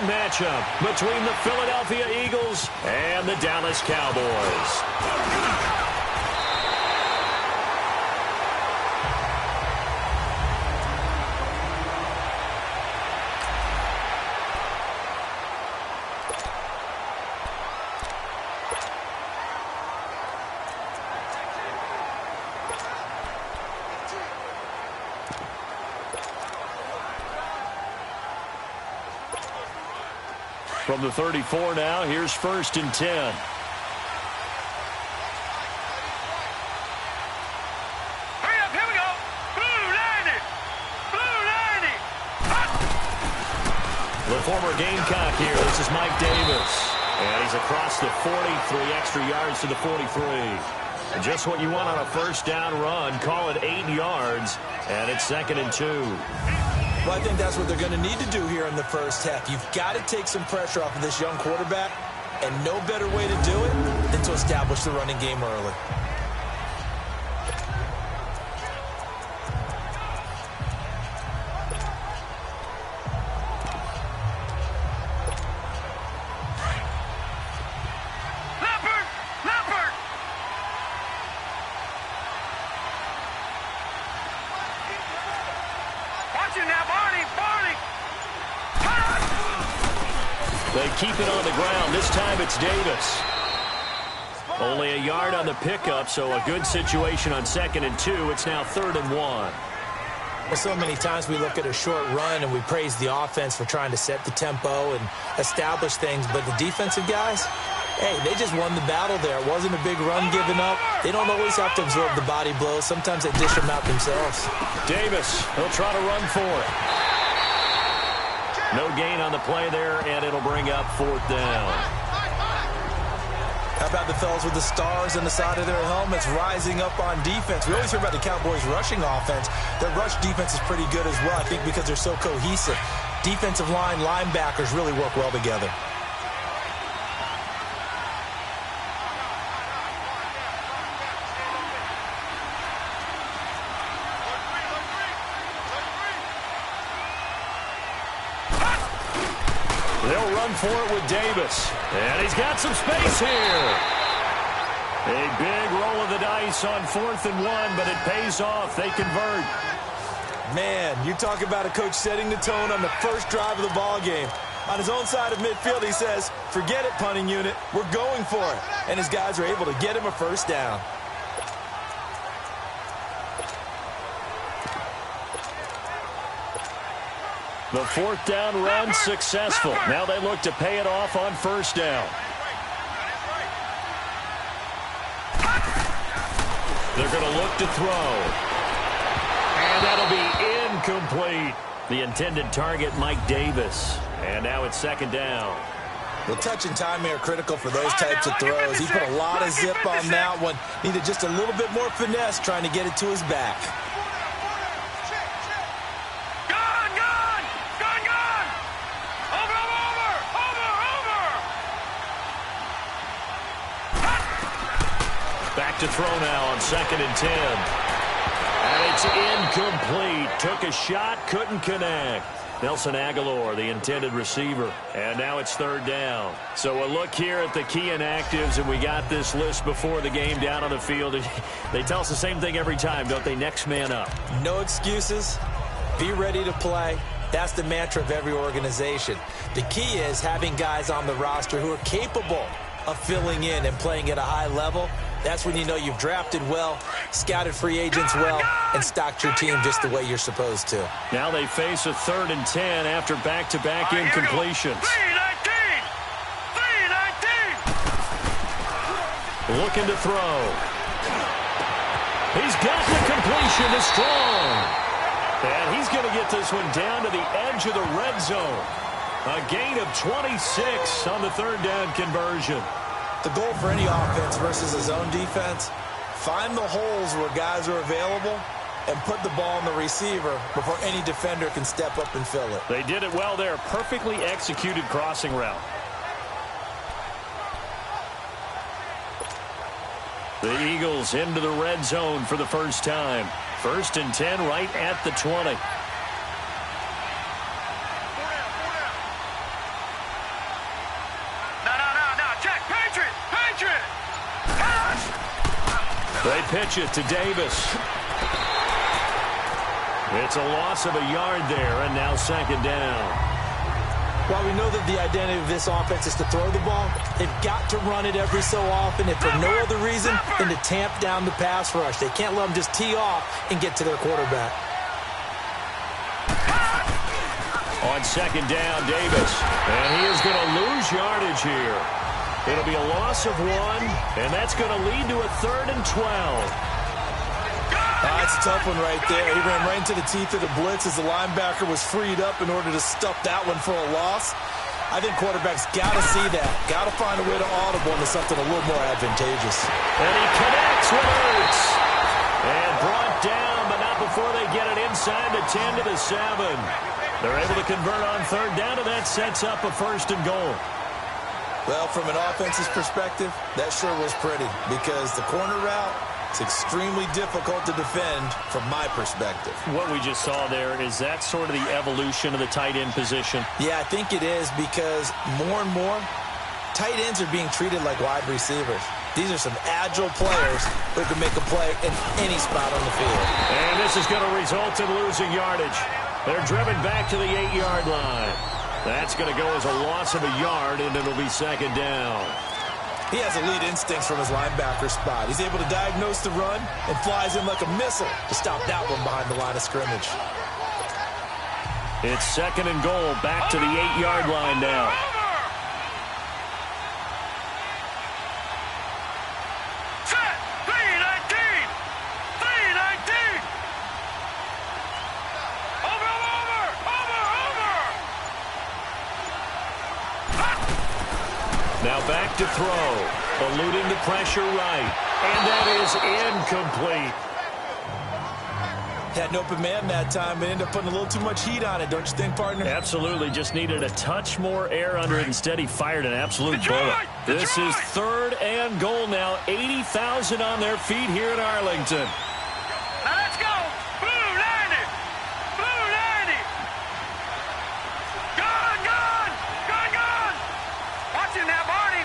matchup between the Philadelphia Eagles and the Dallas Cowboys. From the 34 now, here's 1st and 10. Hurry up, here we go. Blue 90. Blue 90. The former Gamecock here. This is Mike Davis. And he's across the 40, 3 extra yards to the 43. And just what you want on a first down run. Call it 8 yards. And it's 2nd and 2. Well, I think that's what they're going to need to do here in the first half. You've got to take some pressure off of this young quarterback, and no better way to do it than to establish the running game early. They keep it on the ground. This time it's Davis. Only a yard on the pickup, so a good situation on 2nd and 2. It's now 3rd and 1. Well, so many times we look at a short run and we praise the offense for trying to set the tempo and establish things, but the defensive guys, hey, they just won the battle there. It wasn't a big run given up. They don't always have to absorb the body blows. Sometimes they dish them out themselves. Davis, he'll try to run for it. No gain on the play there, and it'll bring up 4th down. How about the fellas with the stars on the side of their helmets rising up on defense? We always hear about the Cowboys' rushing offense. Their rush defense is pretty good as well, I think, because they're so cohesive. Defensive line, linebackers really work well together. They'll run for it with Davis. And he's got some space here. A big roll of the dice on 4th and 1, but it pays off. They convert. Man, you talk about a coach setting the tone on the first drive of the ball game. On his own side of midfield, he says, forget it, punting unit. We're going for it. And his guys are able to get him a first down. The 4th down run successful. Now they look to pay it off on 1st down. They're going to look to throw. And that'll be incomplete. The intended target, Mike Davis. And now it's 2nd down. Well, touch and timing are critical for those types of throws. He put a lot of zip on that one. Needed just a little bit more finesse trying to get it to his back. Back to throw now on 2nd and 10. And it's incomplete. Took a shot, couldn't connect. Nelson Aguilar, the intended receiver. And now it's 3rd down. So a look here at the key inactives, and we got this list before the game down on the field. They tell us the same thing every time, don't they? Next man up. No excuses. Be ready to play. That's the mantra of every organization. The key is having guys on the roster who are capable of filling in and playing at a high level. That's when you know you've drafted well, scouted free agents well, and stocked your team just the way you're supposed to. Now they face a 3rd and 10 after back-to-back incompletions. 3-19. Looking to throw. He's got the completion to Strong. And he's going to get this one down to the edge of the red zone. A gain of 26 on the 3rd down conversion. The goal for any offense versus a zone defense, find the holes where guys are available and put the ball on the receiver before any defender can step up and fill it. They did it well there. Perfectly executed crossing route. The Eagles into the red zone for the first time. 1st and 10 right at the 20. They pitch it to Davis. It's a loss of a yard there, and now second down. While we know that the identity of this offense is to throw the ball, they've got to run it every so often, if for no other reason than to tamp down the pass rush. They can't let them just tee off and get to their quarterback. On second down, Davis. And he is going to lose yardage here. It'll be a loss of 1, and that's going to lead to a 3rd and 12. That's a tough one right there. He ran right into the teeth of the blitz as the linebacker was freed up in order to stuff that one for a loss. I think quarterbacks got to see that. Got to find a way to audible into something a little more advantageous. And he connects with Ertz. And brought down, but not before they get it inside the 10 to the 7. They're able to convert on 3rd down, and that sets up a 1st and goal. Well, from an offense's perspective, that sure was pretty because the corner route, it's extremely difficult to defend from my perspective. What we just saw there, is that sort of the evolution of the tight end position? Yeah, I think it is because more and more, tight ends are being treated like wide receivers. These are some agile players who can make a play in any spot on the field. And this is going to result in losing yardage. They're driven back to the 8-yard line. That's going to go as a loss of a yard, and it'll be second down. He has elite instincts from his linebacker spot. He's able to diagnose the run and flies in like a missile to stop that one behind the line of scrimmage. It's 2nd and goal, back to the 8-yard line now. Set. 319. 319. Over. Now back to throw. Eluding the pressure right. And that is incomplete. Had an open man that time, but ended up putting a little too much heat on it, don't you think, partner? Absolutely. Just needed a touch more air under it. Instead, he fired an absolute bullet. This is 3rd and goal now. 80,000 on their feet here in Arlington. Now let's go. Blue 90. Blue 90. Gun. Watch him now, Barney.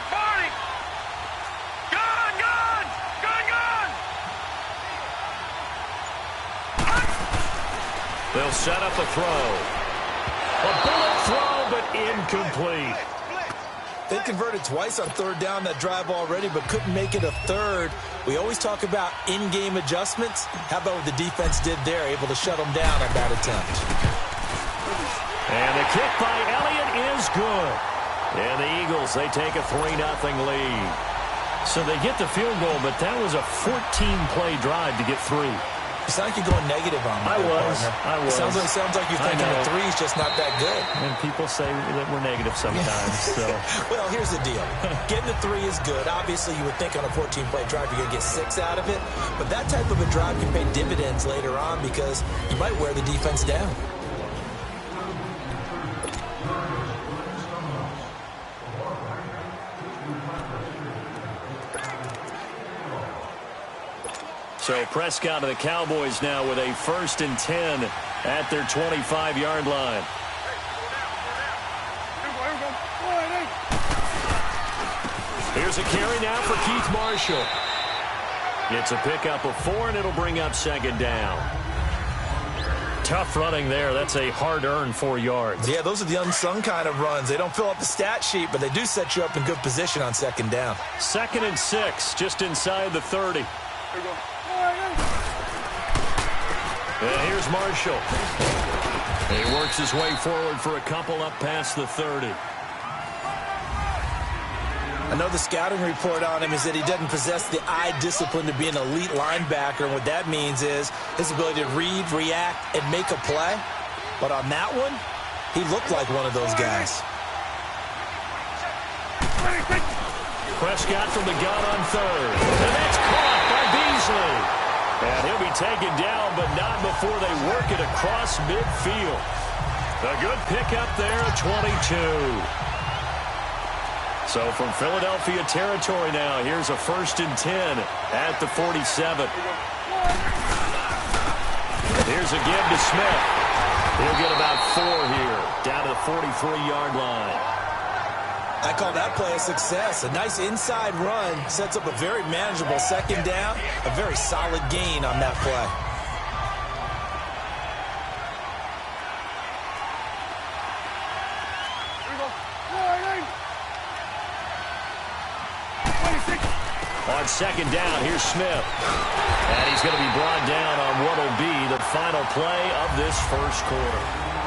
Gun. They'll set up a throw. A bullet throw, but incomplete. They converted twice on 3rd down that drive already, but couldn't make it a 3rd. We always talk about in-game adjustments. How about what the defense did there, able to shut them down on that attempt. And the kick by Elliott is good. And the Eagles, they take a 3-0 lead. So they get the field goal, but that was a 14-play drive to get 3. You sound like you're going negative on me. I was. Sounds like you're thinking the 3's just not that good. And people say that we're negative sometimes. So. Well, here's the deal. Getting the 3 is good. Obviously, you would think on a 14-play drive you're going to get 6 out of it. But that type of a drive can pay dividends later on because you might wear the defense down. So Prescott and the Cowboys now with a 1st and 10 at their 25-yard line. Here's a carry now for Keith Marshall. It's a pickup of 4, and it'll bring up 2nd down. Tough running there. That's a hard-earned 4 yards. Yeah, those are the unsung kind of runs. They don't fill up the stat sheet, but they do set you up in good position on 2nd down. 2nd and 6, just inside the 30. And here's Marshall. He works his way forward for a couple up past the 30. I know the scouting report on him is that he doesn't possess the eye discipline to be an elite linebacker. And what that means is his ability to read, react, and make a play. But on that one, he looked like one of those guys. Prescott from the gun on 3rd. And that's caught by Beasley. And he'll be taken down, but not before they work it across midfield. A good pickup there at 22. So from Philadelphia territory now, here's a 1st and 10 at the 47. Here's a give to Smith. He'll get about 4 here, down to the 43-yard line. I call that play a success. A nice inside run sets up a very manageable second down, a very solid gain on that play. On second down, here's Smith. And he's going to be brought down on what will be the final play of this first quarter.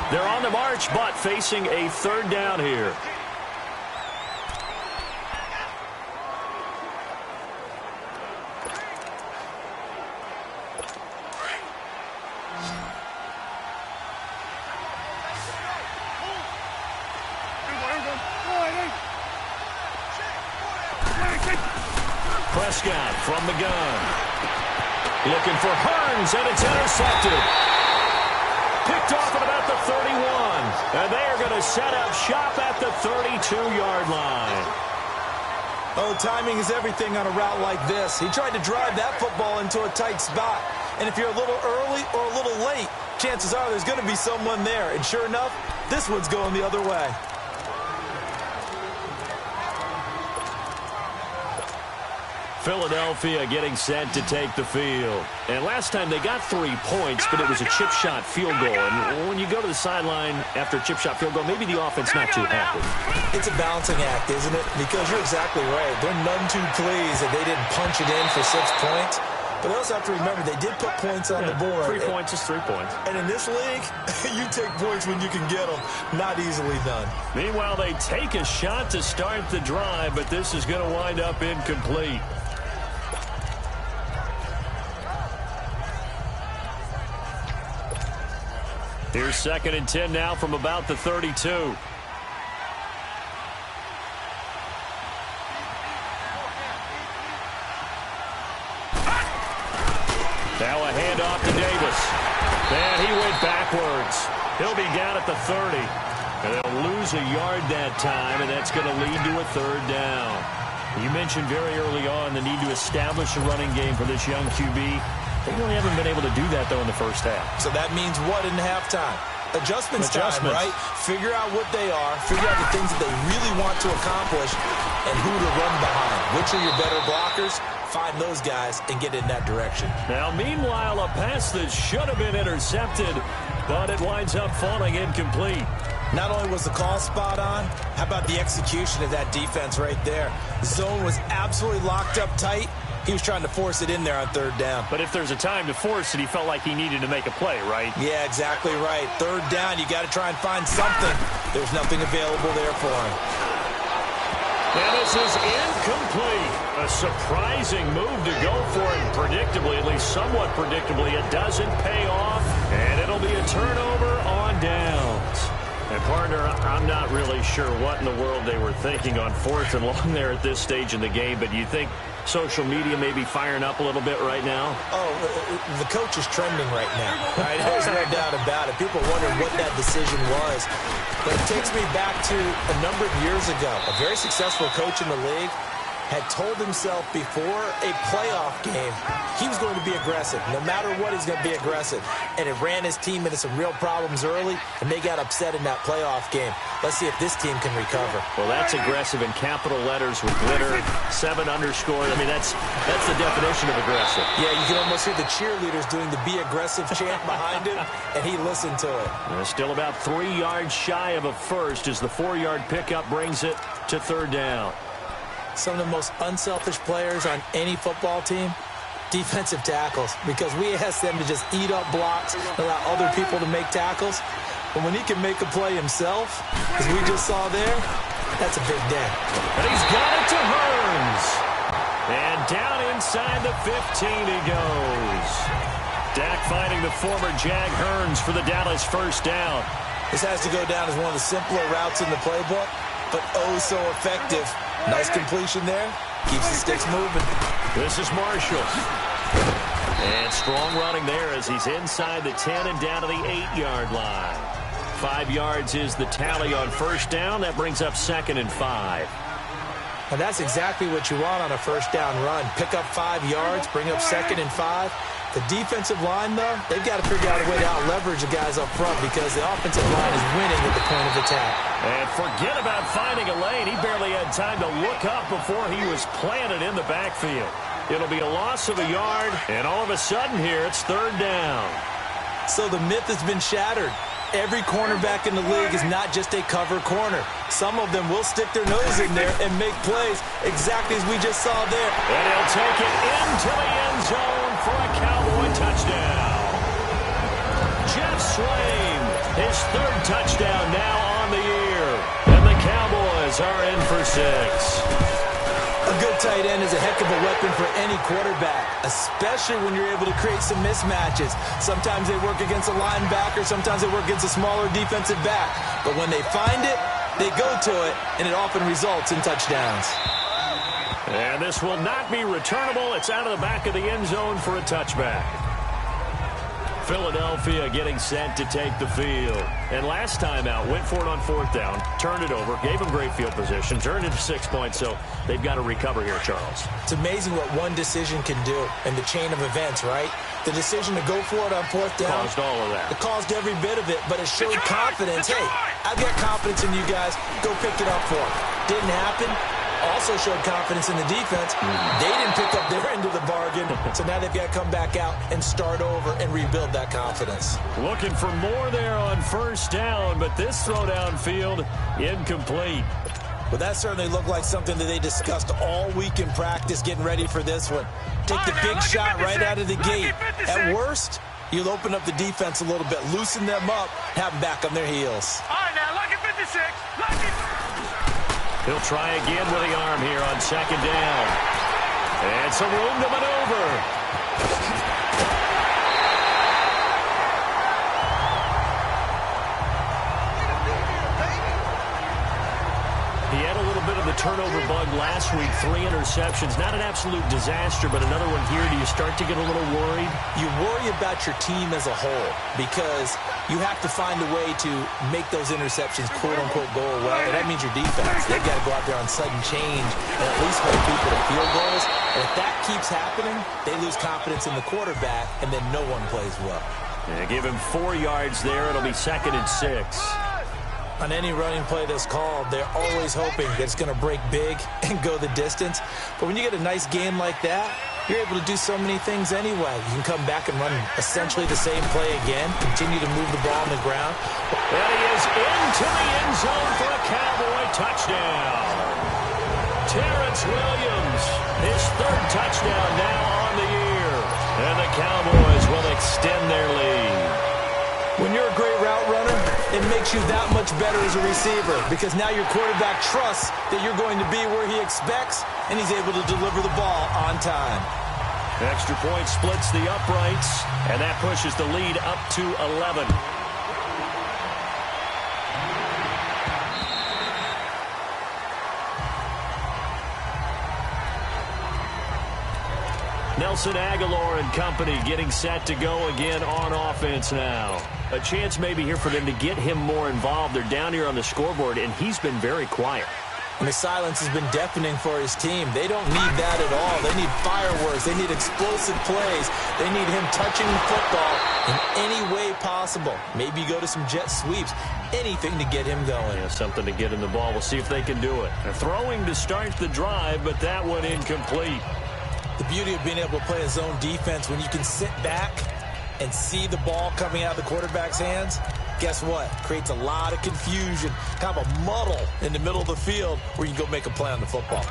They're on the march, but facing a third down here. Prescott from the gun. Looking for Hearns, and it's intercepted. Picked off at about the 31. And they are going to set up shop at the 32-yard line. Oh, timing is everything on a route like this. He tried to drive that football into a tight spot. And if you're a little early or a little late, chances are there's going to be someone there. And sure enough, this one's going the other way. Philadelphia getting set to take the field. And last time they got 3 points, but it was a chip shot field goal. And when you go to the sideline after a chip shot field goal, maybe the offense not too happy. It's a balancing act, isn't it? Because you're exactly right. They're none too pleased that they didn't punch it in for 6 points. But they also have to remember they did put points on the board. 3 points is 3 points. And in this league, you take points when you can get them. Not easily done. Meanwhile, they take a shot to start the drive, but this is going to wind up incomplete. Here's 2nd and 10 now from about the 32. Now a handoff to Davis. And he went backwards. He'll be down at the 30. And they'll lose a yard that time, and that's going to lead to a third down. You mentioned very early on the need to establish a running game for this young QB. They really haven't been able to do that, though, in the first half. So that means what in halftime? Adjustments time, right? Figure out what they are. Figure out the things that they really want to accomplish and who to run behind. Which are your better blockers? Find those guys and get in that direction. Now, meanwhile, a pass that should have been intercepted, but it winds up falling incomplete. Not only was the call spot on, how about the execution of that defense right there? The zone was absolutely locked up tight. He was trying to force it in there on third down. But if there's a time to force it, he felt like he needed to make a play, right? Yeah, exactly right. Third down, you got to try and find something. There's nothing available there for him. And this is incomplete. A surprising move to go for it. Predictably, at least somewhat predictably, it doesn't pay off. And it'll be a turnover on downs. And, partner, I'm not really sure what in the world they were thinking on 4th and long there at this stage in the game, but you think social media may be firing up a little bit right now? Oh, the coach is trending right now. Right? There's no doubt about it. People wondering what that decision was. But it takes me back to a number of years ago. A very successful coach in the league had told himself before a playoff game he was going to be aggressive. No matter what, he's going to be aggressive. And it ran his team into some real problems early, and they got upset in that playoff game. Let's see if this team can recover. Well, that's aggressive in capital letters with glitter, 7 underscore. I mean, that's the definition of aggressive. Yeah, you can almost hear the cheerleaders doing the be aggressive chant behind him, and he listened to it. Still about 3 yards shy of a first as the 4-yard pickup brings it to third down. Some of the most unselfish players on any football team, defensive tackles, because we ask them to just eat up blocks, allow other people to make tackles. But when he can make a play himself, as we just saw there, that's a big day. And he's got it to Hearns. And down inside the 15 he goes. Dak finding the former Jag Hearns for the Dallas first down. This has to go down as one of the simpler routes in the playbook, but oh so effective. Nice completion there. Keeps the sticks moving. This is Marshall. And strong running there as he's inside the 10 and down to the 8-yard line. 5 yards is the tally on first down. That brings up 2nd and 5. And that's exactly what you want on a first down run. Pick up 5 yards, bring up 2nd and 5. The defensive line, though, they've got to figure out a way to out-leverage the guys up front because the offensive line is winning at the point of attack. And forget about finding a lane. He barely had time to look up before he was planted in the backfield. It'll be a loss of a yard, and all of a sudden here, it's third down. So the myth has been shattered. Every cornerback in the league is not just a cover corner. Some of them will stick their nose in there and make plays exactly as we just saw there. And he'll take it into the end zone for a Cowboy touchdown. Jeff Swain, his third touchdown now on the year. And the Cowboys are in for 6. A good tight end is a heck of a weapon for any quarterback, especially when you're able to create some mismatches. Sometimes they work against a linebacker, sometimes they work against a smaller defensive back. But when they find it, they go to it, and it often results in touchdowns. And this will not be returnable. It's out of the back of the end zone for a touchback. Philadelphia getting set to take the field. And last time out, went for it on fourth down, turned it over, gave them great field position, turned it to 6 points, so they've got to recover here, Charles. It's amazing what one decision can do in the chain of events, right? The decision to go for it on fourth down. Caused all of that. It caused every bit of it, but it showed confidence. Hey, I've got confidence in you guys. Go pick it up for them. Didn't happen. Also showed confidence in the defense. They didn't pick up their end of the bargain, so now they've got to come back out and start over and rebuild that confidence. Looking for more there on first down, but this throw downfield incomplete. Well, that certainly looked like something that they discussed all week in practice getting ready for this one. Take the big shot right out of the gate. At worst, you'll open up the defense a little bit, loosen them up, have them back on their heels. All right, now, lucky 56. Lucky. He'll try again with the arm here on second down. And some room to maneuver. He had a little bit of the turnover bug last week. 3 interceptions. Not an absolute disaster, but another one here. Do you start to get a little worried? You worry about your team as a whole because you have to find a way to make those interceptions, quote-unquote, go away. And that means your defense. They've got to go out there on sudden change and at least hold people to field goals. And if that keeps happening, they lose confidence in the quarterback, and then no one plays well. Yeah, give him 4 yards there. It'll be 2nd and 6. On any running play that's called, they're always hoping that it's going to break big and go the distance. But when you get a nice game like that, you're able to do so many things anyway. You can come back and run essentially the same play again, continue to move the ball on the ground. And he is into the end zone for a Cowboy touchdown. Terrence Williams, his 3rd touchdown now on the year. And the Cowboys will extend their lead. When you're a great route runner, it makes you that much better as a receiver because now your quarterback trusts that you're going to be where he expects, and he's able to deliver the ball on time. Extra point splits the uprights, and that pushes the lead up to 11. Nelson Aguilar and company getting set to go again on offense now. A chance maybe here for them to get him more involved. They're down here on the scoreboard, and he's been very quiet. And the silence has been deafening for his team. They don't need that at all. They need fireworks. They need explosive plays. They need him touching the football in any way possible. Maybe go to some jet sweeps. Anything to get him going. Yeah, something to get him the ball. We'll see if they can do it. They're throwing to start the drive, but that one incomplete. The beauty of being able to play a zone defense when you can sit back and see the ball coming out of the quarterback's hands, guess what? Creates a lot of confusion, kind of a muddle in the middle of the field where you can go make a play on the football.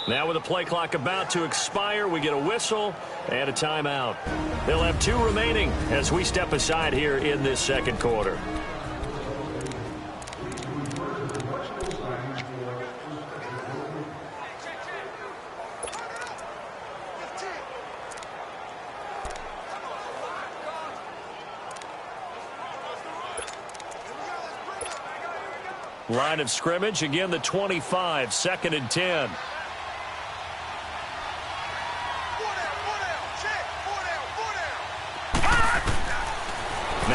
Now with the play clock about to expire, we get a whistle and a timeout. They'll have 2 remaining as we step aside here in this second quarter. Line of scrimmage, again the 25, 2nd and 10.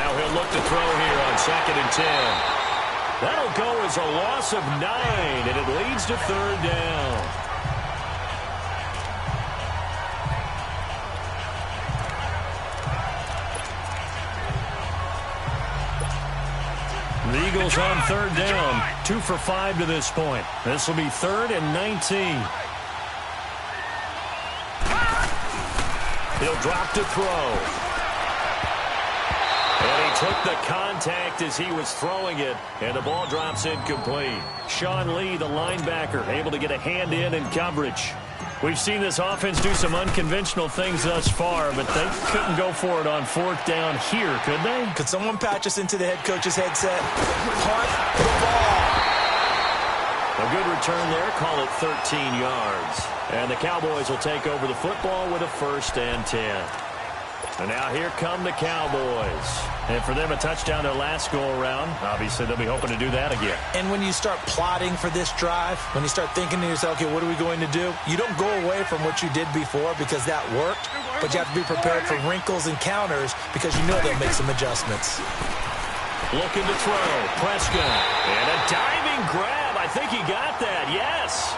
Now he'll look to throw here on 2nd and 10. That'll go as a loss of 9, and it leads to 3rd down. The Eagles on 3rd down, 2 for 5 to this point. This will be 3rd and 19. He'll drop to throw. And he took the contact as he was throwing it, and the ball drops incomplete. Sean Lee, the linebacker, able to get a hand in coverage. We've seen this offense do some unconventional things thus far, but they couldn't go for it on 4th down here, could they? Could someone patch us into the head coach's headset? Punt the ball. A good return there. Call it 13 yards. And the Cowboys will take over the football with a 1st and 10. And now here come the Cowboys. And for them, a touchdown their last go-around. Obviously, they'll be hoping to do that again. And when you start plotting for this drive, when you start thinking to yourself, okay, what are we going to do? You don't go away from what you did before because that worked, but you have to be prepared for wrinkles and counters because you know they'll make some adjustments. Looking to throw. Prescott. And a diving grab. I think he got that. Yes.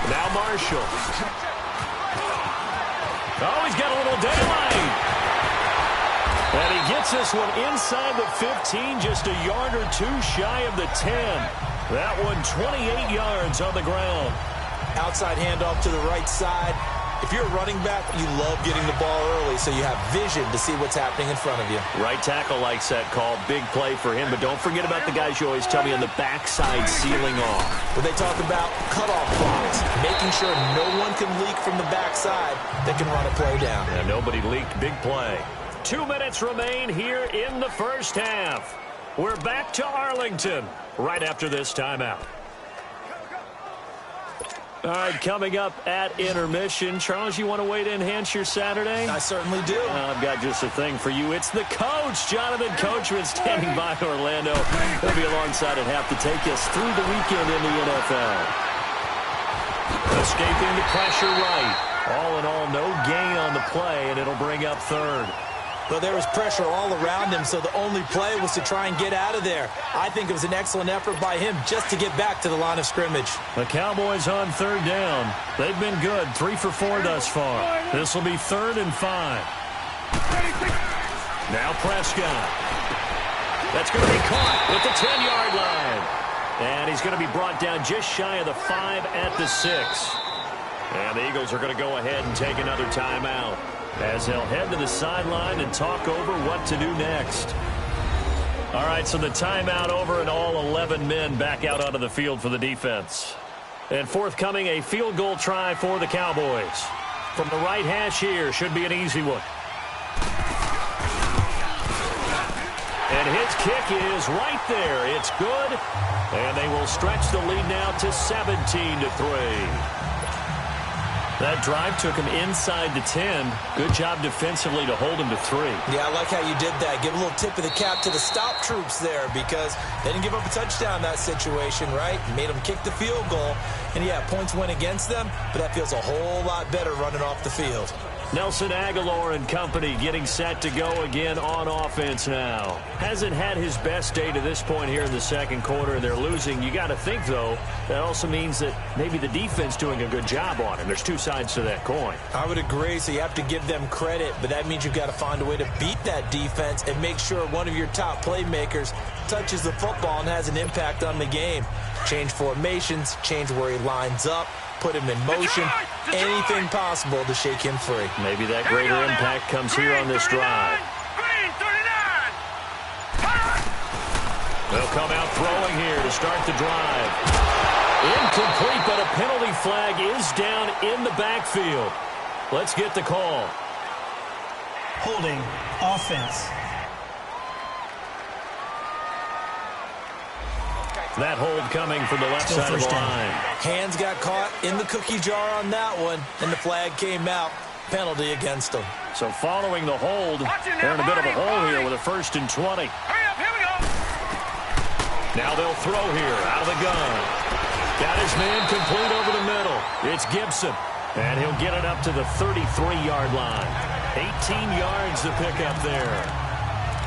Now Marshall. Oh, he's got a little daylight. And he gets this one inside the 15, just a yard or 2 shy of the 10. That one 28 yards on the ground. Outside handoff to the right side. If you're a running back, you love getting the ball early so you have vision to see what's happening in front of you. Right tackle likes that call. Big play for him, but don't forget about the guys you always tell me on the backside sealing off. When they talk about cutoff blocks, making sure no one can leak from the backside that can run a play down. And nobody leaked. Big play. 2 minutes remain here in the 1st half. We're back to Arlington right after this timeout. All right, coming up at intermission. Charles, you want to wait to enhance your Saturday? I certainly do. I've got just a thing for you. It's the coach, Jonathan Coachman, standing by Orlando. He'll be alongside at half to take us through the weekend in the NFL. Escaping the pressure right. All in all, no gain on the play, and it'll bring up 3rd. Well, there was pressure all around him, so the only play was to try and get out of there. I think it was an excellent effort by him just to get back to the line of scrimmage. The Cowboys on 3rd down. They've been good, 3 for 4 thus far. This will be 3rd and 5. Now Prescott. That's going to be caught at the 10-yard line. And he's going to be brought down just shy of the 5 at the 6. And the Eagles are going to go ahead and take another timeout, as they'll head to the sideline and talk over what to do next. All right, so the timeout over and all 11 men back out onto the field for the defense. And forthcoming, a field goal try for the Cowboys. From the right hash here, should be an easy one. And his kick is right there. It's good. And they will stretch the lead now to 17-3. That drive took him inside the 10. Good job defensively to hold him to 3. Yeah, I like how you did that. Give a little tip of the cap to the stop troops there because they didn't give up a touchdown in that situation, right? Made them kick the field goal. And, yeah, points went against them, but that feels a whole lot better running off the field. Nelson Aguilar and company getting set to go again on offense now. Hasn't had his best day to this point here in the 2nd quarter. They're losing. You got to think, though, that also means that maybe the defense doing a good job on him. There's 2 sides to that coin. I would agree, so you have to give them credit, but that means you've got to find a way to beat that defense and make sure one of your top playmakers touches the football and has an impact on the game. Change formations, change where he lines up, put him in motion, anything possible to shake him free. Maybe that greater impact comes here on this drive. They'll come out throwing here to start the drive. Incomplete, but a penalty flag is down in the backfield. Let's get the call. Holding offense. That hold coming from the left side of the line. Hands got caught in the cookie jar on that one, and the flag came out. penalty against them. So following the hold, they're in a bit of a hole here with a 1st and 20. Hurry up, here we go. Now they'll throw here out of the gun. Got his man complete over the middle. It's Gibson. And he'll get it up to the 33-yard line. 18 yards to pick up there.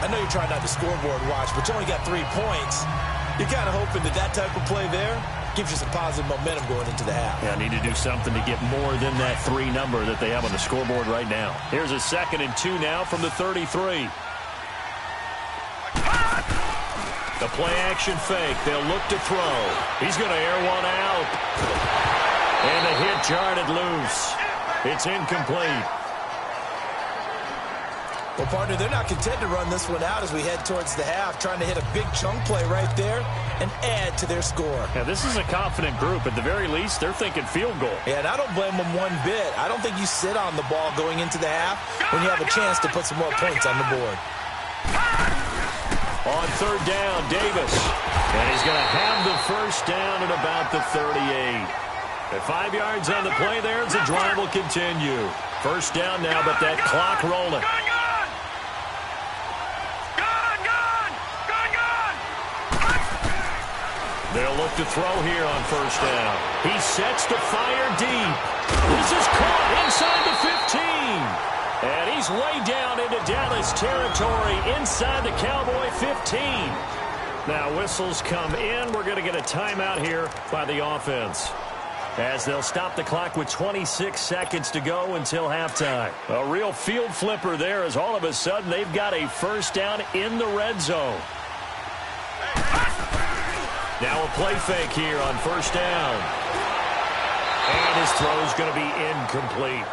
I know you're trying not to scoreboard watch, but you only got 3 points. You're kind of hoping that that type of play there gives you some positive momentum going into the half. Yeah, need to do something to get more than that 3 number that they have on the scoreboard right now. Here's a 2nd and 2 now from the 33. The play-action fake. They'll look to throw. He's going to air one out. And the hit jarred it loose. It's incomplete. Well, partner, they're not content to run this one out as we head towards the half, trying to hit a big chunk play right there and add to their score. Yeah, this is a confident group. At the very least, they're thinking field goal. Yeah, and I don't blame them one bit. I don't think you sit on the ball going into the half when you have a chance to put some more points on the board. On 3rd down, Davis. And he's going to have the 1st down at about the 38. At 5 yards on the play there, the drive will continue. 1st down now, but that clock rolling. They'll look to throw here on 1st down. He sets to fire deep. This is caught inside the 15. And he's way down into Dallas territory inside the Cowboy 15. Now whistles come in. We're going to get a timeout here by the offense, as they'll stop the clock with 26 seconds to go until halftime. A real field flipper there, as all of a sudden they've got a 1st down in the red zone. Now a play fake here on 1st down. And his throw's going to be incomplete.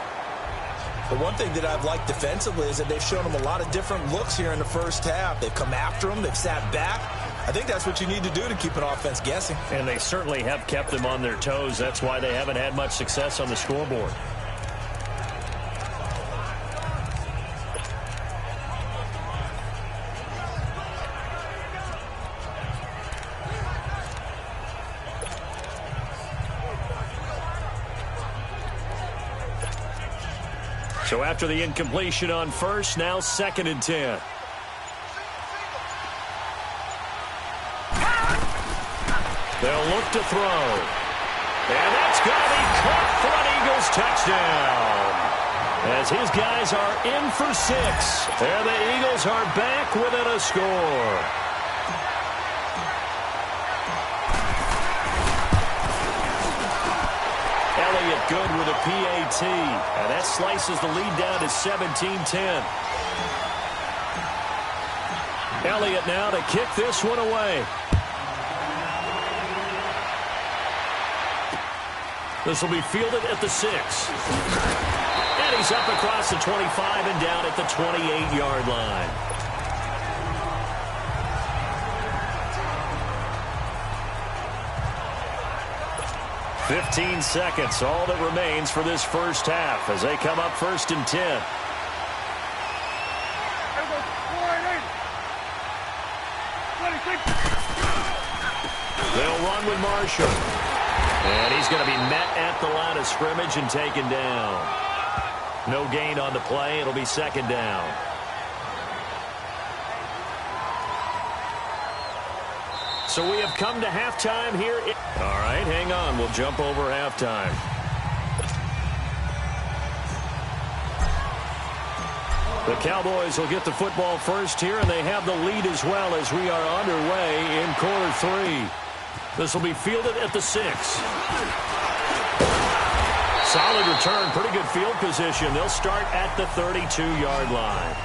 The one thing that I've liked defensively is that they've shown them a lot of different looks here in the 1st half. They've come after them. They've sat back. I think that's what you need to do to keep an offense guessing. And they certainly have kept them on their toes. That's why they haven't had much success on the scoreboard. So after the incompletion on 1st, now 2nd and 10. They'll look to throw. And that's going to be caught for an Eagles touchdown, as his guys are in for 6. And the Eagles are back within a score. Elliott good with a PAT. And that slices the lead down to 17-10. Elliott now to kick this one away. This will be fielded at the 6. And he's up across the 25 and down at the 28-yard line. "15 seconds, all that remains for this 1st half as they come up 1st and 10. They'll run with Marshall. And he's going to be met at the line of scrimmage and taken down. No gain on the play. It'll be 2nd down. So we have come to halftime here. All right, hang on. We'll jump over halftime. The Cowboys will get the football first here, and they have the lead as well as we are underway in quarter 3. This will be fielded at the 6. Solid return, pretty good field position. They'll start at the 32-yard line.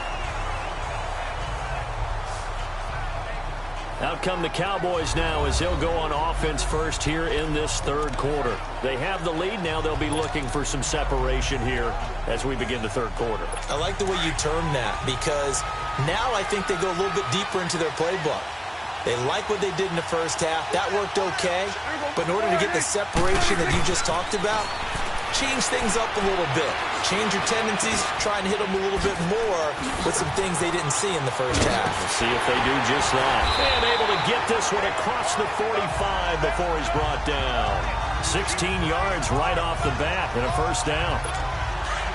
Out come the Cowboys now as they'll go on offense first here in this 3rd quarter. They have the lead now. They'll be looking for some separation here as we begin the 3rd quarter. I like the way you term that, because now I think they go a little bit deeper into their playbook. They like what they did in the 1st half. That worked okay. But in order to get the separation that you just talked about, change things up a little bit. Change your tendencies, try and hit them a little bit more with some things they didn't see in the 1st half. We'll see if they do just that. And able to get this one across the 45 before he's brought down. 16 yards right off the bat and a 1st down.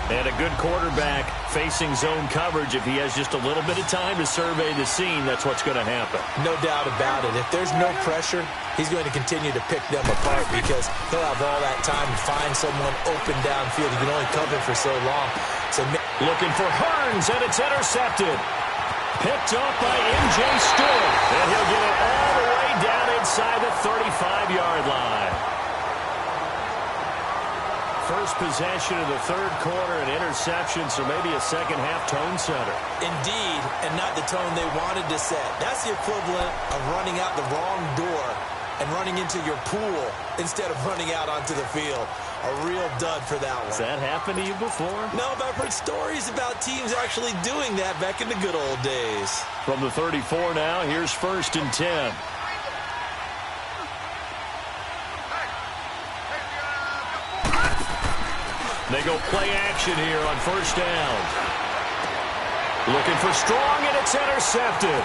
And a good quarterback facing zone coverage, if he has just a little bit of time to survey the scene, that's what's going to happen. No doubt about it. If there's no pressure, he's going to continue to pick them apart because he'll have all that time to find someone open downfield. He can only cover for so long. So looking for Hearns, and it's intercepted. Picked off by M.J. Stewart. And he'll get it all the way down inside the 35-yard line. First possession of the third quarter, an interception, so maybe a second-half tone setter. Indeed, and not the tone they wanted to set. That's the equivalent of running out the wrong door and running into your pool instead of running out onto the field. A real dud for that one. Has that happened to you before? No, but I've heard stories about teams actually doing that back in the good old days. From the 34 now, here's 1st and 10. They go play action here on 1st down. Looking for Strong, and it's intercepted.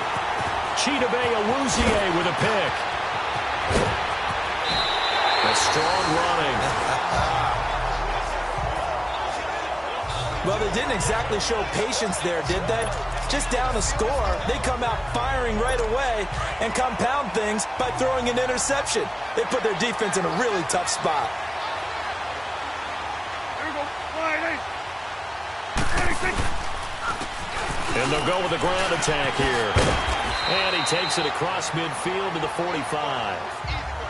Chidobe Awuzie with a pick. A Strong running. Well, they didn't exactly show patience there, did they? Just down a score, they come out firing right away and compound things by throwing an interception. They put their defense in a really tough spot. And they'll go with a ground attack here. And he takes it across midfield to the 45.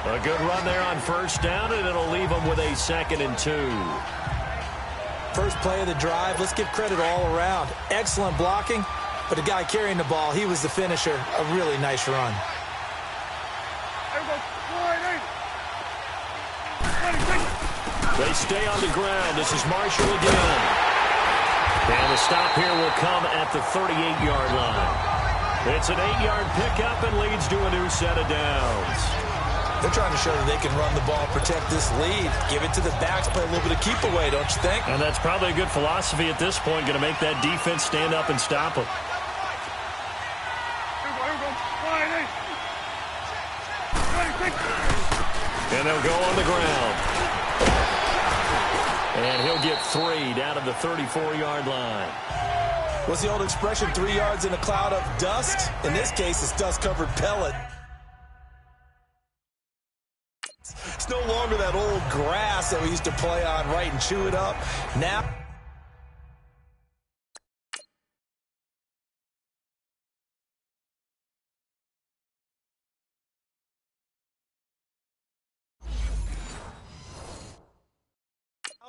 A good run there on 1st down, and it'll leave them with a 2nd and 2. First play of the drive, let's give credit all around. Excellent blocking, but the guy carrying the ball, he was the finisher. A really nice run. They stay on the ground. This is Marshall again. And the stop here will come at the 38-yard line. It's an 8-yard pickup and leads to a new set of downs. They're trying to show that they can run the ball, protect this lead, give it to the backs, play a little bit of keep away, don't you think? And that's probably a good philosophy at this point, going to make that defense stand up and stop them. And they'll go on the ground. And he'll get 3 down to the 34-yard line. What's the old expression, 3 yards in a cloud of dust? In this case, it's dust-covered pellet. It's no longer that old grass that we used to play on, right, and chew it up. Now...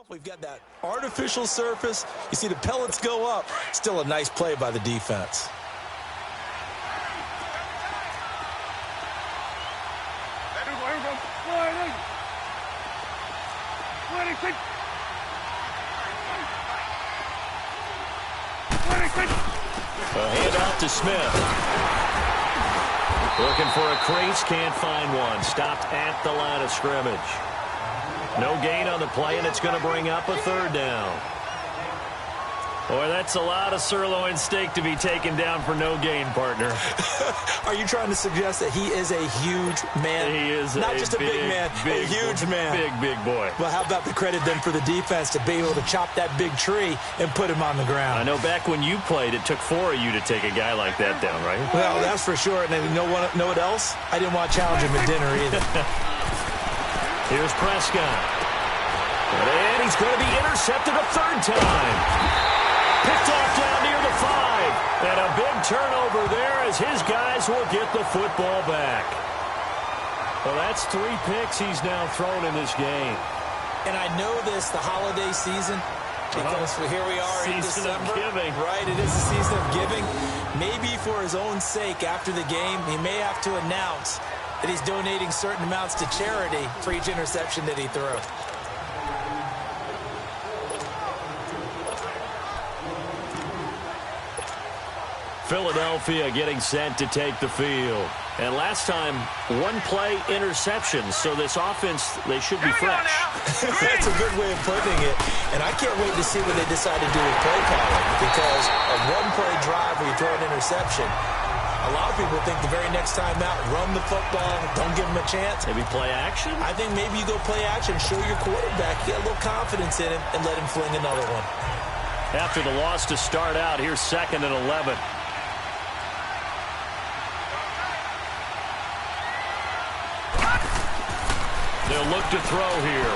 we've got that artificial surface. You see the pellets go up. Still a nice play by the defense. A handout to Smith. Looking for a crease, can't find one. Stopped at the line of scrimmage. No gain on the play, and it's going to bring up a 3rd down. Boy, that's a lot of sirloin steak to be taken down for no gain, partner. Are you trying to suggest that he is a huge man? He is not just a big man, a huge man. Big boy. Well, how about the credit then for the defense to be able to chop that big tree and put him on the ground? I know back when you played, it took 4 of you to take a guy like that down, right? Well, that's for sure. And then you know what else? I didn't want to challenge him at dinner either. Here's Prescott. And he's going to be intercepted a 3rd time. Picked off down near the 5. And a big turnover there as his guys will get the football back. Well, that's 3 picks he's now thrown in this game. And I know this, the holiday season, because here we are in December. Season of giving. Right, it is the season of giving. Maybe for his own sake after the game, he may have to announce that he's donating certain amounts to charity for each interception that he threw. Philadelphia getting set to take the field. And last time, 1-play interceptions, so this offense, they should be fresh. That's a good way of putting it. And I can't wait to see what they decide to do with play calling, because a 1-play drive where you throw an interception, a lot of people think the very next time out, run the football, don't give him a chance. Maybe play action? I think maybe you go play action, show your quarterback, get a little confidence in him, and let him fling another one. after the loss to start out. Here's 2nd and 11. They'll look to throw here.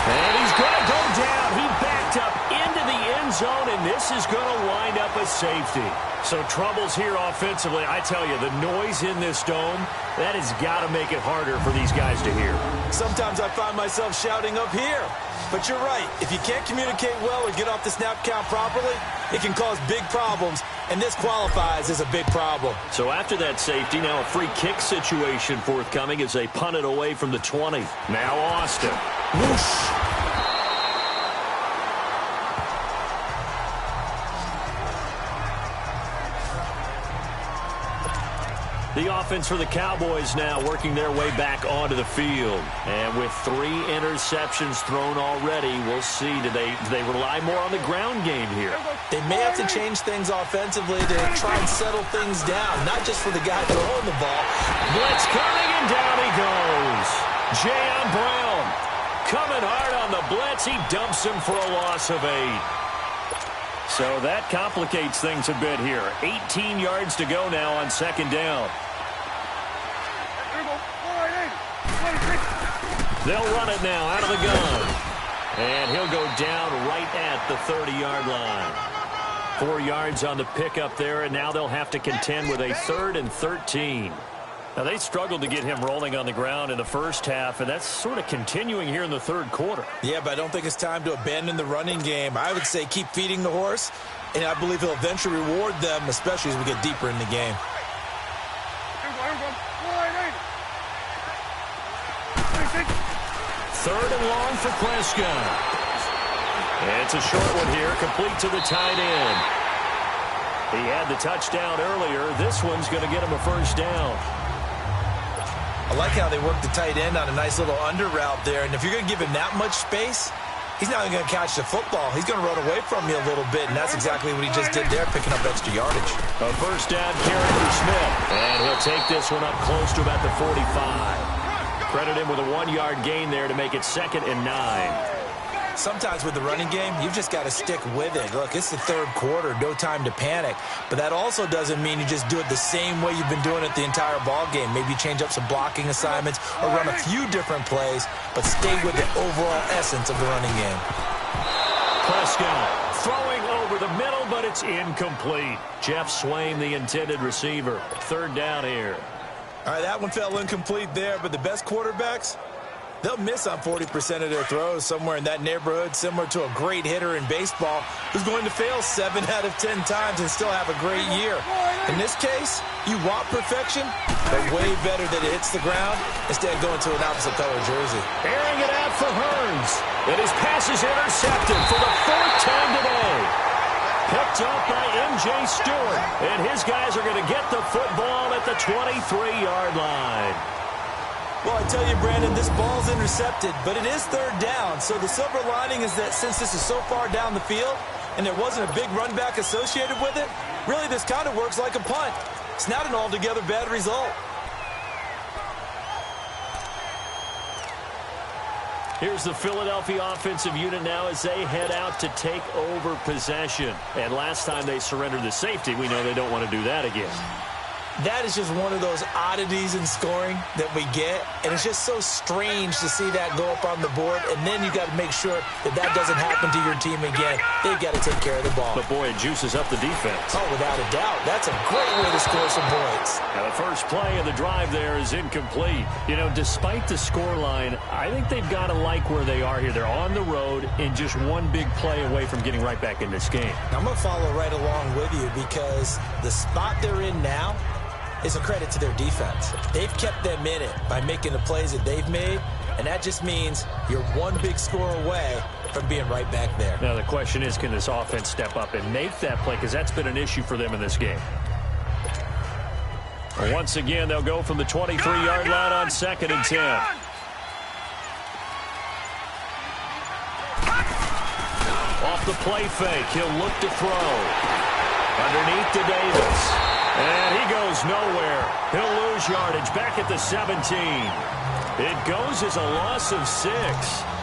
And he's going to go down. He backed up into the end zone, and this is going to wind up a safety. So troubles here offensively. I tell you, the noise in this dome, that has got to make it harder for these guys to hear. Sometimes I find myself shouting up here. But you're right. If you can't communicate well or get off the snap count properly, it can cause big problems, and this qualifies as a big problem. So after that safety, now a free kick situation forthcoming as they punt it away from the 20. Now Austin. Whoosh. The offense for the Cowboys now working their way back onto the field. And with 3 interceptions thrown already, we'll see. Do they rely more on the ground game here? They may have to change things offensively to try and settle things down, not just for the guy throwing the ball. Blitz coming, and down he goes. Jayon Brown coming hard on the blitz. He dumps him for a loss of 8. So that complicates things a bit here. 18 yards to go now on 2nd down. They'll run it now out of the gun. And he'll go down right at the 30-yard line. 4 yards on the pickup there, and now they'll have to contend with a 3rd and 13. Now, they struggled to get him rolling on the ground in the first half, and that's sort of continuing here in the 3rd quarter. Yeah, but I don't think it's time to abandon the running game. I would say keep feeding the horse, and I believe he'll eventually reward them, especially as we get deeper in the game. 3rd and long for Prescott. And it's a short one here, complete to the tight end. He had the touchdown earlier. This one's going to get him a 1st down. I like how they work the tight end on a nice little under route there. And if you're going to give him that much space, he's not even going to catch the football. He's going to run away from you a little bit, and that's exactly what he just did there, picking up extra yardage. A 1st down carry for Smith. And he'll take this one up close to about the 45. Credit him with a 1-yard gain there to make it 2nd and 9. Sometimes with the running game, you've just got to stick with it. Look, it's the 3rd quarter, no time to panic. But that also doesn't mean you just do it the same way you've been doing it the entire ball game. Maybe change up some blocking assignments or run a few different plays, but stay with the overall essence of the running game. Prescott throwing over the middle, but it's incomplete. Jeff Swain, the intended receiver. 3rd down here. All right, that one fell incomplete there, but the best quarterbacks, they'll miss on 40% of their throws, somewhere in that neighborhood, similar to a great hitter in baseball who's going to fail 7 out of 10 times and still have a great year. In this case, you want perfection, but way better that it hits the ground instead of going to an opposite color jersey. Airing it out for Hearns. And his pass is intercepted for the 4th time today. Picked up by M.J. Stewart. And his guys are going to get the football at the 23-yard line. Well, I tell you, Brandon, this ball's intercepted, but it is 3rd down. So the silver lining is that since this is so far down the field and there wasn't a big run back associated with it, really this kind of works like a punt. It's not an altogether bad result. Here's the Philadelphia offensive unit now as they head out to take over possession. And last time they surrendered the safety, we know they don't want to do that again. That is just one of those oddities in scoring that we get, and it's just so strange to see that go up on the board, and then you got to make sure that that doesn't happen to your team again. They've got to take care of the ball. But, boy, it juices up the defense. Oh, without a doubt. That's a great way to score some points. Now, the first play of the drive there is incomplete. You know, despite the scoreline, I think they've got to like where they are here. They're on the road and just one big play away from getting right back in this game. I'm going to follow right along with you because the spot they're in now is a credit to their defense. They've kept them in it by making the plays that they've made, and that just means you're one big score away from being right back there. Now the question is, can this offense step up and make that play? Because that's been an issue for them in this game. Once again, they'll go from the 23-yard line on 2nd and 10. Off the play fake, he'll look to throw. Underneath to Davis. And he goes nowhere. He'll lose yardage back at the 17. It goes as a loss of 6.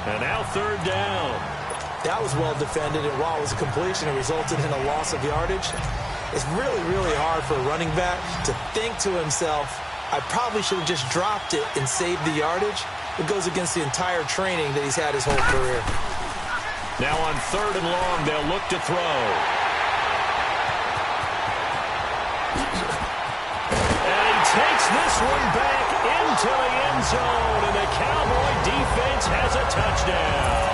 And now 3rd down. That was well defended, and while it was a completion, it resulted in a loss of yardage. It's really, really hard for a running back to think to himself, I probably should have just dropped it and saved the yardage. It goes against the entire training that he's had his whole career. Now on 3rd and long, they'll look to throw. And he takes this one back into the end zone, and the Cowboy defense has a touchdown.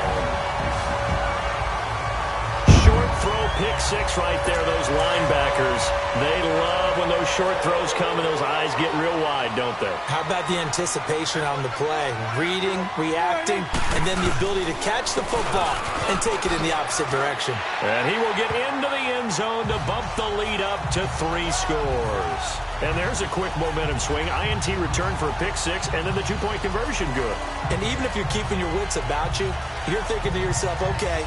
Short throw, pick six right there. Those linebackers, they love when those short throws come and those eyes get real wide, don't they? How about the anticipation on the play? Reading, reacting, and then the ability to catch the football and take it in the opposite direction. And he will get into the end zone to bump the lead up to 3 scores. And there's a quick momentum swing. INT return for a pick six, and then the 2-point conversion good. And even if you're keeping your wits about you, you're thinking to yourself, okay,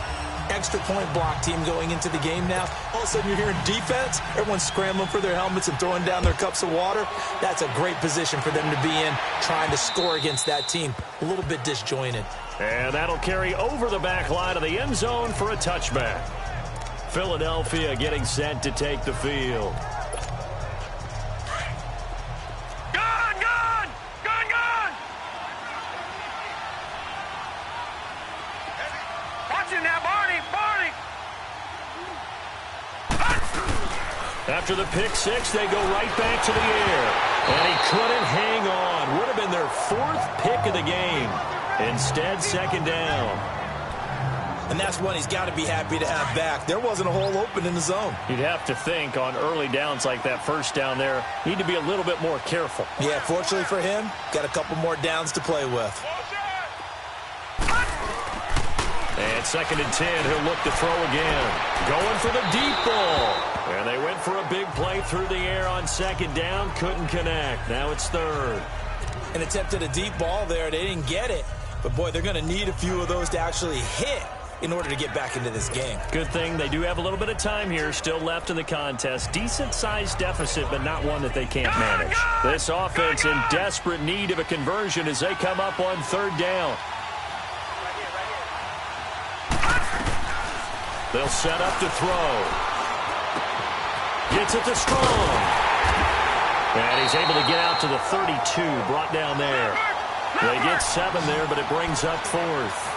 extra point block team going into the game now. All of a sudden you're hearing defense. Everyone's scrambling for their helmets and throwing down their cups of water. That's a great position for them to be in, trying to score against that team. A little bit disjointed. And that'll carry over the back line of the end zone for a touchback. Philadelphia getting set to take the field. After the pick six, they go right back to the air. And he couldn't hang on. Would have been their 4th pick of the game. Instead, 2nd down. And that's one he's got to be happy to have back. There wasn't a hole open in the zone. You'd have to think on early downs like that first down there, need to be a little bit more careful. Yeah, fortunately for him, got a couple more downs to play with. And 2nd and 10, he'll look to throw again. Going for the deep ball. And they went for a big play through the air on 2nd down. Couldn't connect. Now it's 3rd. And attempted a deep ball there. They didn't get it. But, boy, they're going to need a few of those to actually hit in order to get back into this game. Good thing they do have a little bit of time here still left in the contest. Decent-sized deficit, but not one that they can't manage. This offense in desperate need of a conversion as they come up on 3rd down. They'll set up to throw. Gets it to Strong. And he's able to get out to the 32, brought down there. They get 7 there, but it brings up 4th.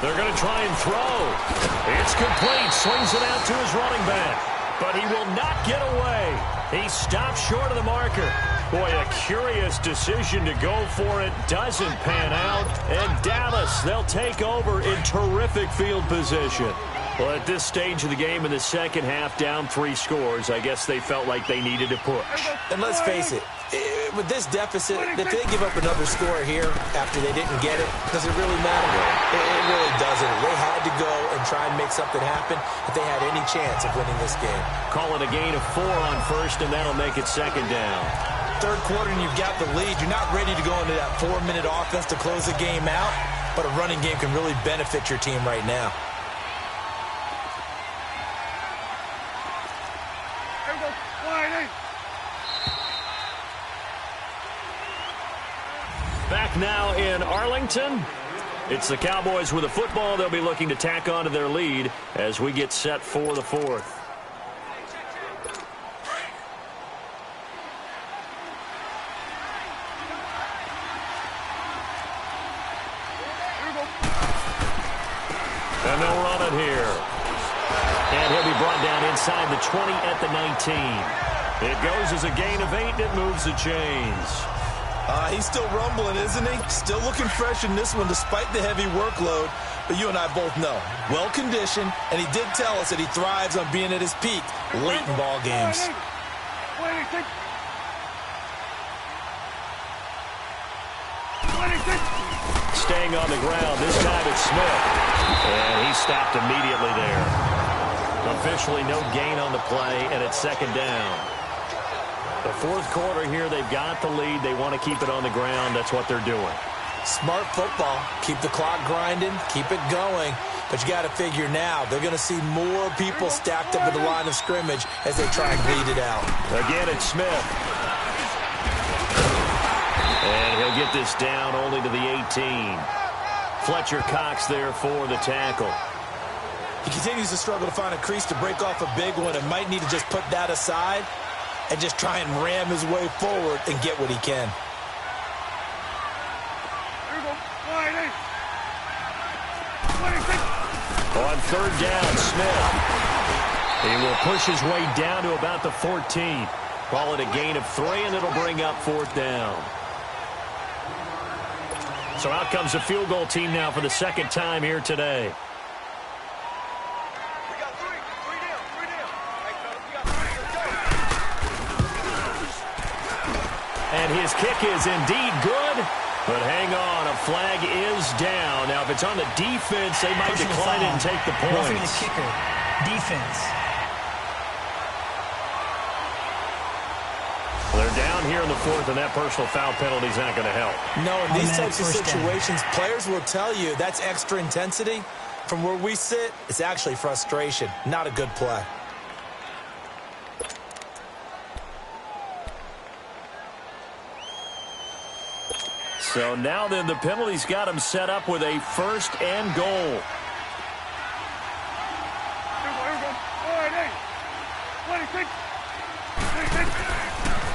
They're going to try and throw. It's complete. Swings it out to his running back. But he will not get away. He stopped short of the marker. Boy, a curious decision to go for it. Doesn't pan out. And Dallas, they'll take over in terrific field position. Well, at this stage of the game in the second half, down 3 scores, I guess they felt like they needed to push. And let's face it, with this deficit, if they give up another score here after they didn't get it, does it really matter? It really doesn't. They had to go and try and make something happen if they had any chance of winning this game. Call it a gain of 4 on 1st, and that'll make it 2nd down. 3rd quarter and you've got the lead. You're not ready to go into that 4-minute offense to close the game out, but a running game can really benefit your team right now. Back now in Arlington. It's the Cowboys with a football. They'll be looking to tack on to their lead as we get set for the 4th. And they'll run it here. And he'll be brought down inside the 20 at the 19. It goes as a gain of 8. It moves the chains. He's still rumbling, isn't he? Still looking fresh in this one despite the heavy workload. But you and I both know, well-conditioned, and he did tell us that he thrives on being at his peak late in ball games. Staying on the ground, this time it's Smith. And he stopped immediately there. Officially no gain on the play, and it's 2nd down. The 4th quarter here, they've got the lead. They want to keep it on the ground. That's what they're doing. Smart football. Keep the clock grinding. Keep it going. But you got to figure now they're going to see more people stacked up at the line of scrimmage as they try and bleed it out. Again, it's Smith. And he'll get this down only to the 18. Fletcher Cox there for the tackle. He continues to struggle to find a crease to break off a big one and might need to just put that aside and just try and ram his way forward and get what he can. On third down, Smith. He will push his way down to about the 14. Call it a gain of 3, and it'll bring up fourth down. So out comes the field goal team now for the second time here today. And his kick is indeed good. But hang on, a flag is down. Now, if it's on the defense, they might decline it and take the points. Roughing the kicker. Defense. They're down here in the fourth, and that personal foul penalty is not going to help. No, in these types of situations, players will tell you that's extra intensity. From where we sit, it's actually frustration, not a good play. So now then, the penalty's got him set up with a first and goal.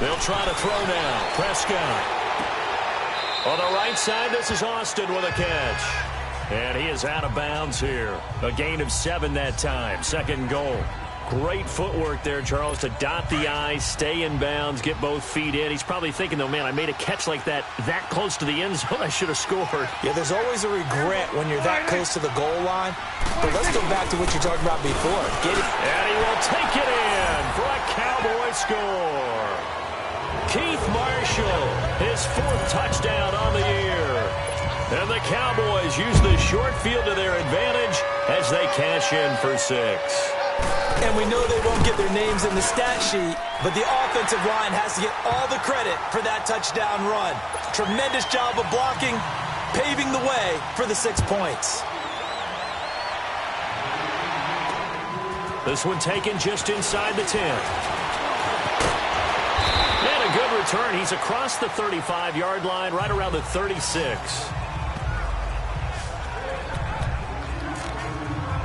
They'll try to throw now. Prescott. On the right side, this is Austin with a catch. And he is out of bounds here. A gain of 7 that time. Second goal. Great footwork there, Charles, to dot the I, stay in bounds, get both feet in. He's probably thinking, though, man, I made a catch like that close to the end zone. I should have scored. Yeah, there's always a regret when you're that close to the goal line. But let's go back to what you talked about before. Get it. And he will take it in for a Cowboy score. Keith Marshall, his 4th touchdown on the year. And the Cowboys use the short field to their advantage as they cash in for 6. And we know they won't get their names in the stat sheet, but the offensive line has to get all the credit for that touchdown run. Tremendous job of blocking, paving the way for the 6 points. This one taken just inside the 10. And a good return. He's across the 35-yard line, right around the 36.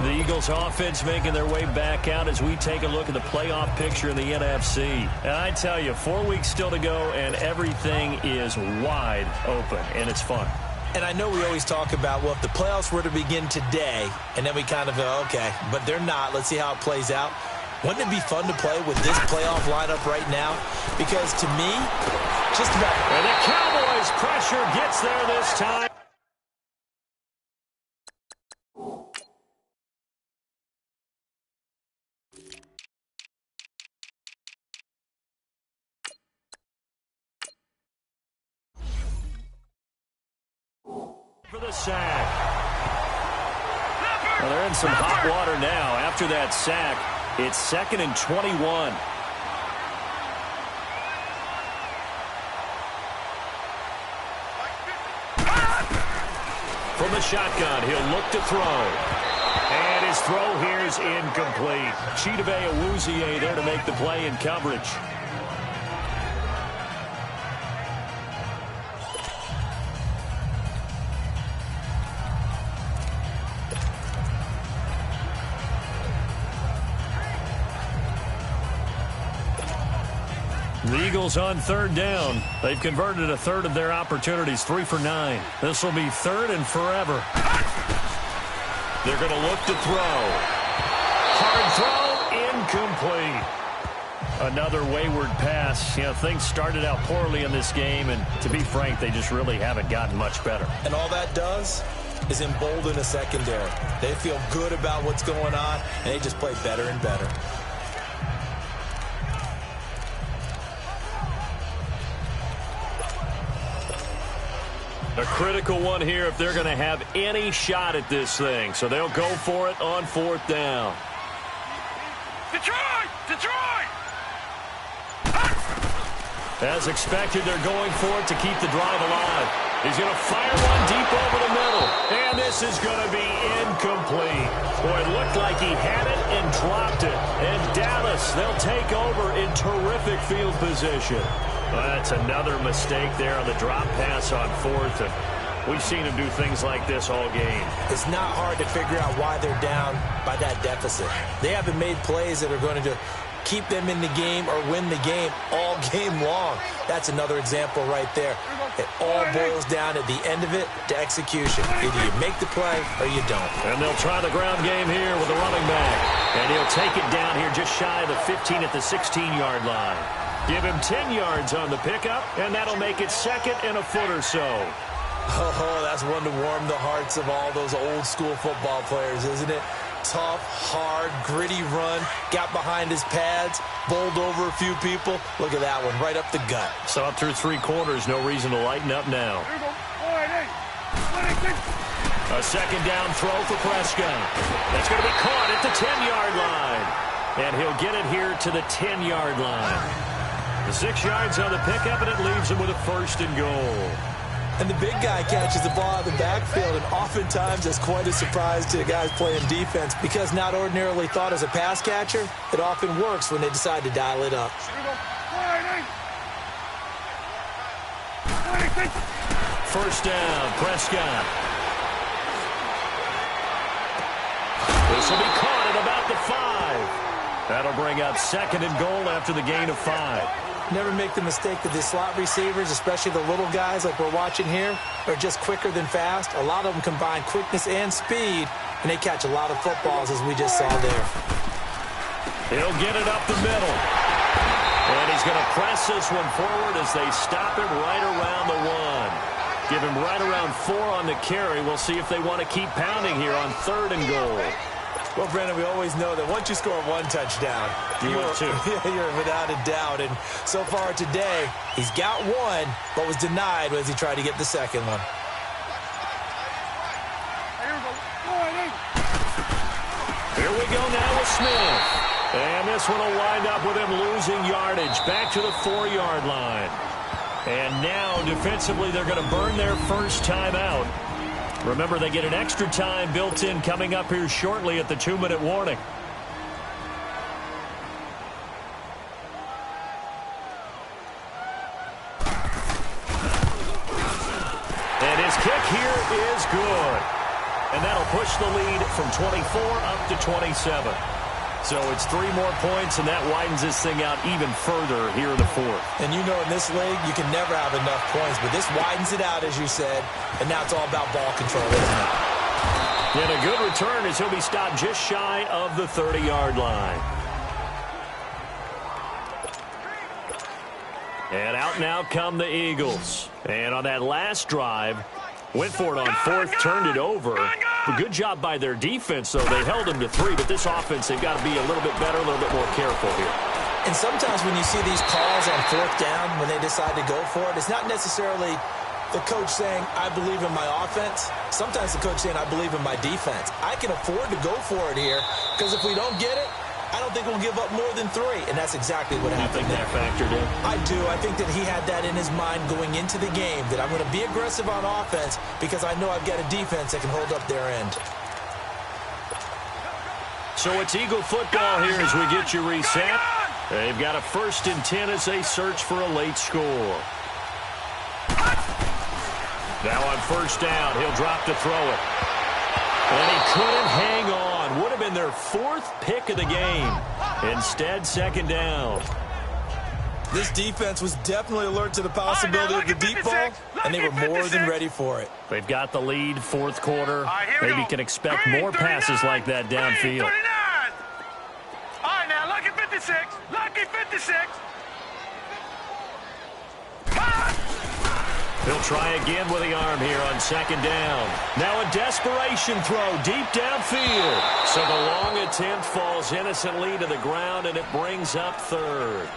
The Eagles offense making their way back out as we take a look at the playoff picture in the NFC. And I tell you, 4 weeks still to go, and everything is wide open, and it's fun. And I know we always talk about, well, if the playoffs were to begin today, and then we kind of go, okay, but they're not. Let's see how it plays out. Wouldn't it be fun to play with this playoff lineup right now? Because to me, just about... And the Cowboys' pressure gets there this time. For the sack. Well, they're in some hot water now. After that sack, it's 2nd and 21. From the shotgun, he'll look to throw. And his throw here is incomplete. Chidobe Awuzie there to make the play in coverage. The Eagles on third down. They've converted a third of their opportunities, 3 for 9. This will be 3rd and forever. They're going to look to throw. Hard throw, incomplete. Another wayward pass. You know, things started out poorly in this game, and to be frank, they just really haven't gotten much better. And all that does is embolden a secondary. They feel good about what's going on, and they just play better and better. A critical one here if they're going to have any shot at this thing. So they'll go for it on 4th down. Detroit! Detroit! As expected, they're going for it to keep the drive alive. He's going to fire one deep over the middle. And this is going to be incomplete. Boy, it looked like he had it and dropped it. And Dallas, they'll take over in terrific field position. Well, that's another mistake there on the drop pass on fourth. And we've seen him do things like this all game. It's not hard to figure out why they're down by that deficit. They haven't made plays that are going to keep them in the game or win the game all game long. That's another example right there. It all boils down at the end of it to execution. Either you make the play or you don't. And they'll try the ground game here with the running back. And he'll take it down here just shy of the 15 at the 16-yard line. Give him 10 yards on the pickup, and that'll make it second and a foot or so. Oh, that's one to warm the hearts of all those old-school football players, isn't it? Tough, hard, gritty run, got behind his pads, bowled over a few people. Look at that one, right up the gut. So up through three quarters, no reason to lighten up now. A second down throw for Prescott. That's going to be caught at the 10-yard line. And he'll get it here to the 10-yard line. The 6 yards on the pickup, and it leaves him with a first and goal. And the big guy catches the ball out of the backfield, and oftentimes it's quite a surprise to the guys playing defense because not ordinarily thought as a pass catcher, it often works when they decide to dial it up. First down, Prescott. This will be caught at about the 5. That'll bring up second and goal after the gain of 5. Never make the mistake that the slot receivers, especially the little guys like we're watching here, are just quicker than fast. A lot of them combine quickness and speed, and they catch a lot of footballs, as we just saw there. He'll get it up the middle. And he's going to press this one forward as they stop him right around the 1. Give him right around 4 on the carry. We'll see if they want to keep pounding here on third and goal. Well, Brandon, we always know that once you score one touchdown, you're without a doubt. And so far today, he's got one, but was denied as he tried to get the second one. Here we go now with Smith. And this one will wind up with him losing yardage back to the 4-yard line. And now, defensively, they're going to burn their first time out. Remember, they get an extra time built in coming up here shortly at the 2-minute warning. And his kick here is good. And that'll push the lead from 24 up to 27. So it's 3 more points, and that widens this thing out even further here in the 4th. And you know in this league, you can never have enough points, but this widens it out, as you said, and now it's all about ball control, isn't it? And a good return as he'll be stopped just shy of the 30-yard line. And out now come the Eagles. And on that last drive, went for it on 4th, turned it over. A good job by their defense, though. They held them to 3, but this offense, they've got to be a little bit better, a little bit more careful here. And sometimes when you see these calls on 4th down, when they decide to go for it, it's not necessarily the coach saying, I believe in my offense. Sometimes the coach saying, I believe in my defense. I can afford to go for it here, because if we don't get it, I don't think we'll give up more than 3, and that's exactly what happened there. You think that factored in? I do. I think that he had that in his mind going into the game, that I'm going to be aggressive on offense because I know I've got a defense that can hold up their end. So it's Eagle football here as we get you reset. They've got a 1st and 10 as they search for a late score. Now on 1st down, he'll drop to throw it. And he couldn't hang on. Would have been their 4th pick of the game. Instead, 2nd down. This defense was definitely alert to the possibility of the deep ball, and they were more than ready for it. They've got the lead, 4th quarter. Maybe can expect more passes like that downfield. All right, now, lucky 56. Lucky 56. He'll try again with the arm here on 2nd down. Now a desperation throw deep downfield. So the long attempt falls innocently to the ground, and it brings up 3rd.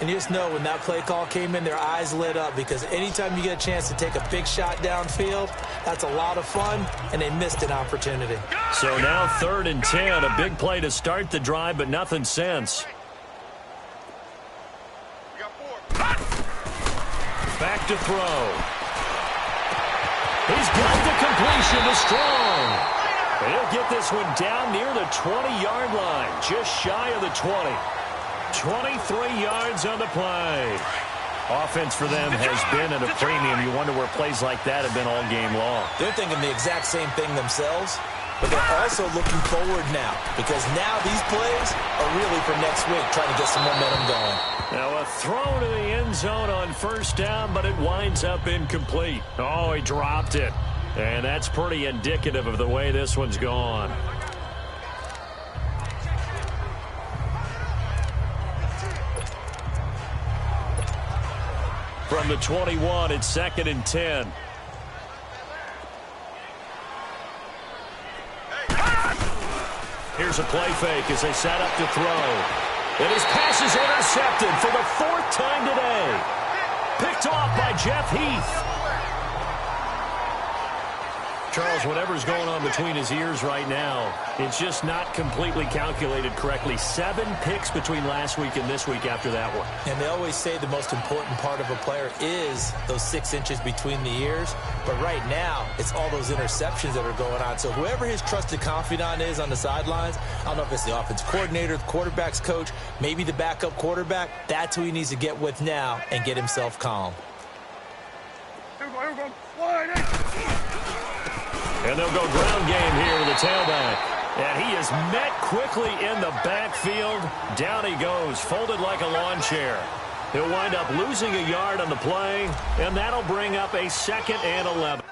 And you just know when that play call came in, their eyes lit up, because anytime you get a chance to take a big shot downfield, that's a lot of fun, and they missed an opportunity. So now 3rd and 10, a big play to start the drive, but nothing since. Back to throw. He's got the completion to Strong. He'll get this one down near the 20-yard line, just shy of the 20. 23 yards on the play. Offense for them has been at a premium. You wonder where plays like that have been all game long. They're thinking the exact same thing themselves, but they're also looking forward now because now these plays are really for next week, trying to get some momentum going. Now a throw to the end zone on first down, but it winds up incomplete. Oh, he dropped it. And that's pretty indicative of the way this one's gone. From the 21, it's 2nd and 10. Here's a play fake as they set up to throw. And his pass is intercepted for the 4th time today. Picked off by Jeff Heath. Charles, whatever's going on between his ears right now, it's just not completely calculated correctly. 7 picks between last week and this week after that one. And they always say the most important part of a player is those 6 inches between the ears. But right now, it's all those interceptions that are going on. So whoever his trusted confidant is on the sidelines, I don't know if it's the offense coordinator, the quarterback's coach, maybe the backup quarterback, that's who he needs to get with now and get himself calm. And they'll go ground game here with the tailback. And he is met quickly in the backfield. Down he goes, folded like a lawn chair. He'll wind up losing a yard on the play, and that'll bring up a 2nd and 11.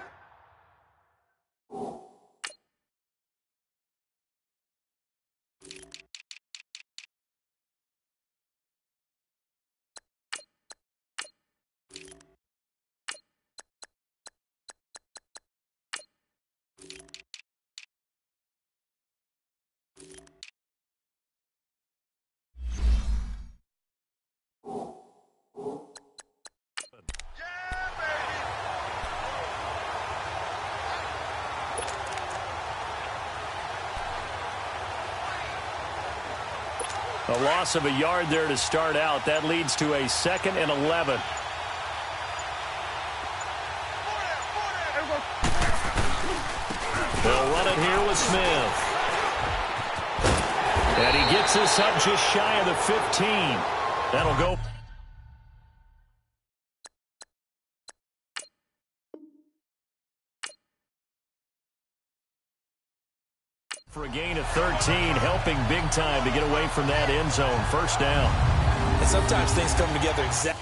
A loss of a yard there to start out. That leads to a 2nd and 11. They'll run it here with Smith. And he gets this up just shy of the 15. That'll go. For a gain of 13, helping big time to get away from that end zone. First down. And sometimes things come together exactly.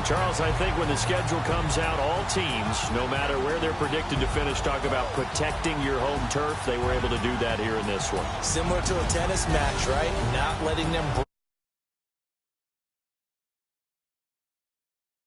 Charles, I think when the schedule comes out, all teams, no matter where they're predicted to finish, talk about protecting your home turf. They were able to do that here in this one. Similar to a tennis match, right? Not letting them